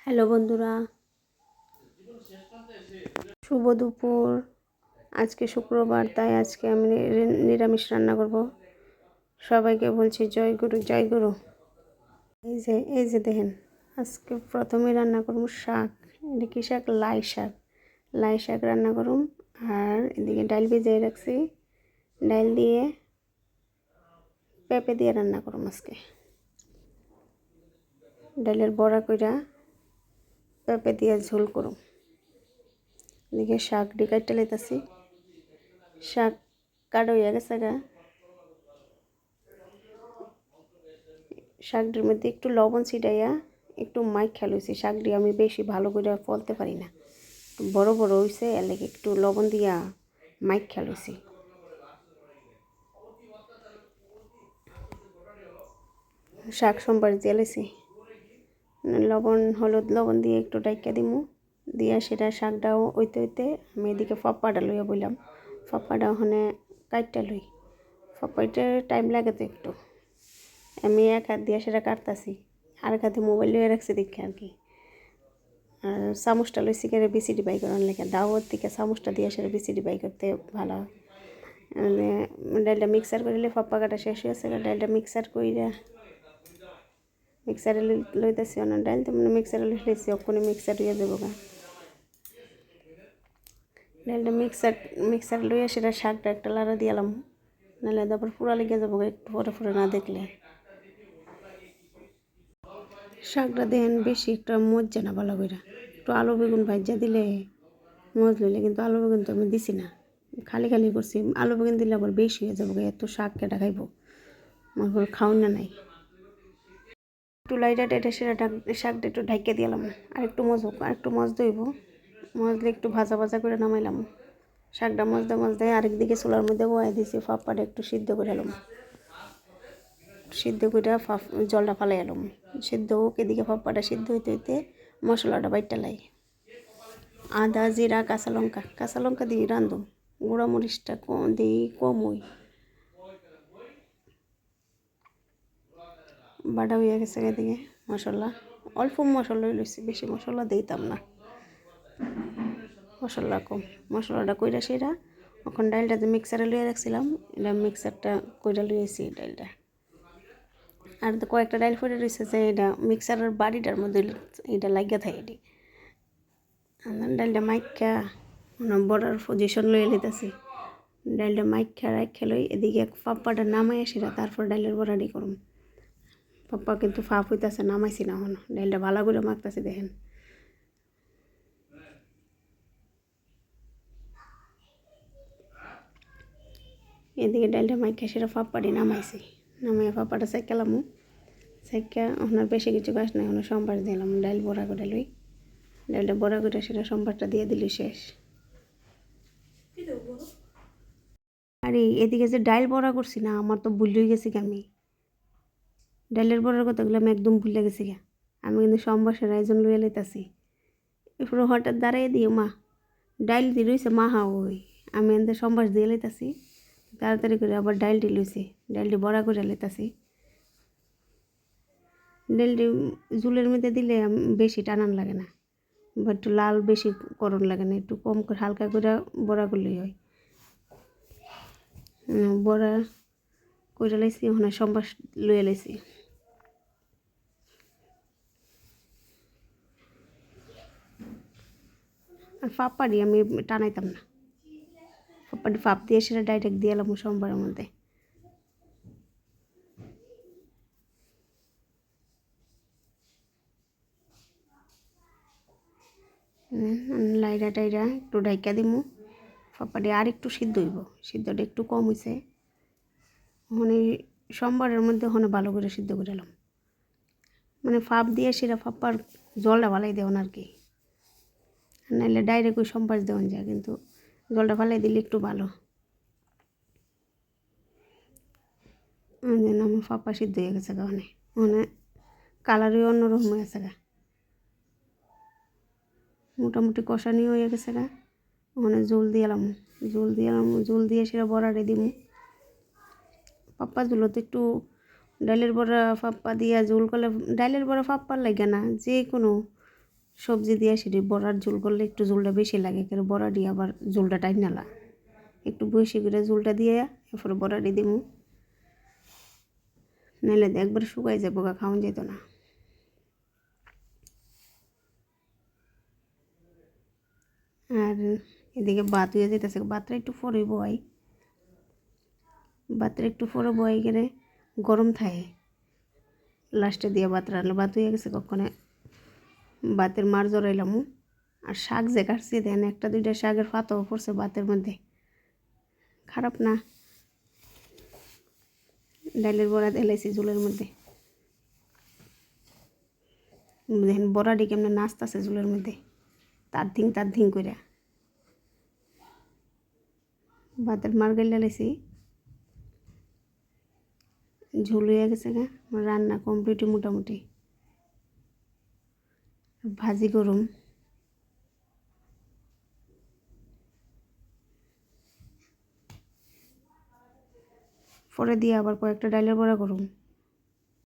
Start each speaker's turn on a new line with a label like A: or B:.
A: Hello বন্ধুরা, শুভ দুপুর। আজকে শুক্রবার, তাই আজকে আমি নিরামিষ রান্না করব। সবাইকে বলছি জয় গুরু জয় গুরু। এই যে দেখেন, আজকে প্রথমে রান্না করব শাক। এটা কি শাক? লাই শাক। লাই শাক রান্না করুন। আর এদিকে ডাল ভিজিয়ে রাখছি, ডাল দিয়ে পেঁপে দিয়ে রান্না করুন আজকে। ডালের বড়া কইরা পেঁপে দিয়ে ঝোল করুন। এদিকে শাক ডিকাইটে লইতাছি। শাক কাটা হইয়া গেছে গা। শাকটির মধ্যে একটু লবণ ছিটাইয়া একটু মাইখা লইছি। শাকটি আমি বেশি ভালো করে ফলতে পারি না, বড় বড় হইছে, এর লাগে একটু লবণ দিয়া মাইখা লইছি। শাক সোমবার দিয়ে লইছি, লবণ হলুদ লবণ দিয়ে একটু ডাইকা দিমু, দিয়া সেটা শাকটাও ওইতে ওইতে আমি এদিকে ফাপ্পাটা লইয়া বললাম। ফাপ্পাটা ওখানে কাটটা লই। ফাপ্পাইতে টাইম লাগে তো একটু। আমি এক হাত দিয়ে সেটা কাটতাছি, আরেক হাতে মোবাইল লইয়া রাখছি দেখে আর কি। আর চামচটা লইছি করে বিসিডি বাই করার লেগে, দাওয়ার থেকে চামচটা দিয়ে সেটা বিসিডি বাই করতে ভালো হয়। ডালটা মিক্সার করিলে ফাপ্পা কাটা শেষ হয়েছে। ডালটা মিক্সার কইরা মিক্সারে লইতেছি অন্য ডাল, তো মানে মিক্সারে লইছি অক্ষণে মিক্সার হয়ে যাবো গা। ডালটা মিক্সার লইয়া সেটা শাকটা একটা লাড়া দিয়ালাম, নাহলে তারপর পুরা লেগে যাবো একটু পরে পরে না দেখলে। শাকটা দেন বেশি একটা মজ্জা না ভালো করে, একটু আলু বেগুন ভাজা দিলে মজ লইলে, কিন্তু আলু বেগুন তো আমি দিছি না, খালি খালি করছি। আলু বেগুন দিলে আবার বেশি হয়ে যাবো, এত শাক কেটা খাইব, আমার খাওয়ান না নাই। একটু লাইটা এটা সেটা শাকটা একটু ঢাইকে দিলাম, আর একটু মজবুক, আর একটু মজ দইব। মজলে একটু ভাজা ভাজা করে নামাইলাম। শাকটা মজতে মজতে আরেকদিকে চুলার মধ্যে বয়াই দিয়েছি, ফাঁপড়াটা একটু সিদ্ধ করে এলাম। সিদ্ধ করে জলটা ফালাই এলাম, সিদ্ধ হোক। এদিকে ফাঁপড়াটা সিদ্ধ হইতে হইতে মশলাটা বাইটটা লাই। আদা জিরা কাঁচা লঙ্কা দিয়ে রাঁধুম। গুঁড়া মরিচটা দিই কম হই, বাটা হইয়া গেছে। এদিকে মশলা অল্প মশলা লইছি, বেশি মশলা দিতাম না, মশলা কম। মশলাটা কইরা সেরা এখন ডালটা যে মিক্সারে লইয়া রাখছিলাম, এটা মিক্সারটা কইরা লইয়েছি ডালটা। আর তো কয়েকটা ডাল পড়ে রয়েছে, যে এটা মিক্সারের বাড়িটার মধ্যে এটা লাগিয়ে থাকে। এটি ডালটা মাইকা বড়ার পজিশন লইয়া নিতেছি। ডালটা মাইকা রাখা লই, এদিকে পাপ্পাটা নামাই সেরা তারপর ডালের বড়াটি করুম। পাপ্পা কিন্তু ফাপ হইতেছে, নামাইছি না এখন। ডালটা ভালো করে মাখতেছি দেখেন। এদিকে ডালটা মাইকা সেরা পাপ্পাটি নামাইছি, নামাই পাপ্পাটা সেকালাম। সেকা ওনার বেশি কিছু গাছ নাই, ওনার সোমবার দিলাম। ডাল বড়া করে লই, ডালটা বড়া করে সেটা সোমবারটা দিয়ে দিলি শেষ। আরে এদিকে যে ডাল বড়া করছি না, আমার তো ভুলেই গেছি কি আমি। ডালের বড়ার কথাগুলো আমি একদম ভুলে গেছি গা। আমি কিন্তু সোমবার সেরা একজন লইয়া লইতাছি। এরপরে হঠাৎ দাঁড়াই দিও মা ডাইল দিয়ে রয়েছে, মা হা ওই আমি এনতে সোমবার দিয়ে লইতাছি। তাড়াতাড়ি করে আবার ডাইলটি লইছি, ডাইলটি বড়া করে লইতাছি। ডাইলটি জুলের মধ্যে দিলে বেশি টানান লাগে না, বা একটু লাল বেশি করণ লাগে না, একটু কম করে হালকা করে বড়া করলেই হয়। বড়া করে লাইছি, ওখানে সোমবার লইয়া লাইছি। আর পাপড়ি আমি টানাইতাম না, পাপড়ি ফাপ দিয়ে সেটা ডাইরেক্ট দিয়ে এলাম সোমবারের মধ্যে। লাইরা টাইরা একটু ঢাইকা দিমু। পাপড়ি আর একটু সিদ্ধ হইব, সিদ্ধটা একটু কম হয়েছে। মানে সোমবারের মধ্যে ওখানে ভালো করে সিদ্ধ করে এলাম, মানে ফাপ দিয়ে সেটা ফাপ্পার জলটা ভালাই দেওয়ান আর কি। নাহলে ডাইরেক্ট ওই সোমবার দেওয়ান যায়, কিন্তু জলটা ফালাই দিলে একটু ভালো। আমার ফাপ্পা সিদ্ধ হয়ে গেছে ওখানে, ওখানে কালারই অন্যরকম হয়ে গেছে গা, মোটামুটি কষানি হয়ে গেছে গা। ওখানে জল দিলাম, জল দিয়ে সেটা বড়াটা দিমু। পাপ্পা জুলো তো একটু ডালের বড়া ফাপ্পা দিয়া জোল করলে, ডালের বড়া ফাপ্পার লাগে না, যে কোনো সবজি দিয়ে সেটি বড়ার ঝোল করলে একটু ঝোলটা বেশি লাগে, কারণ বড়া দিয়ে আবার ঝোলটা টাইট নালা, একটু বেশি করে ঝোলটা দিয়ে এরপরে বড়াটি দিমু, নাহলে একবার শুকাই যাবো, খাওয়া যেত না। আর এদিকে ভাত হয়ে যেতেছে, ভাতটা একটু পরে বয়, ভাতটা একটু পরে বয় গেলে গরম থাকে, লাস্টে দিয়ে ভাত রান্না, ভাত হয়ে গেছে কখনো ভাতের মার জড়াইলাম। আর শাক যে কাটছি দেন, একটা দুইটা শাকের পাতাও পড়ছে ভাতের মধ্যে, খারাপ না। ডালের বড়া দিলাইছি ঝোলের মধ্যে, দেখেন বড়াটি কেমন নাচতেছে ঝোলের মধ্যে, তার ধিং করে ভাতের মার গাইলা লাইছি। ঝোল হয়ে গেছে গা, রান্না কমপ্লিট মোটামুটি, ভাজি গরম, পরে দিয়ে আবার কয়েকটা ডালের বড়া করুম।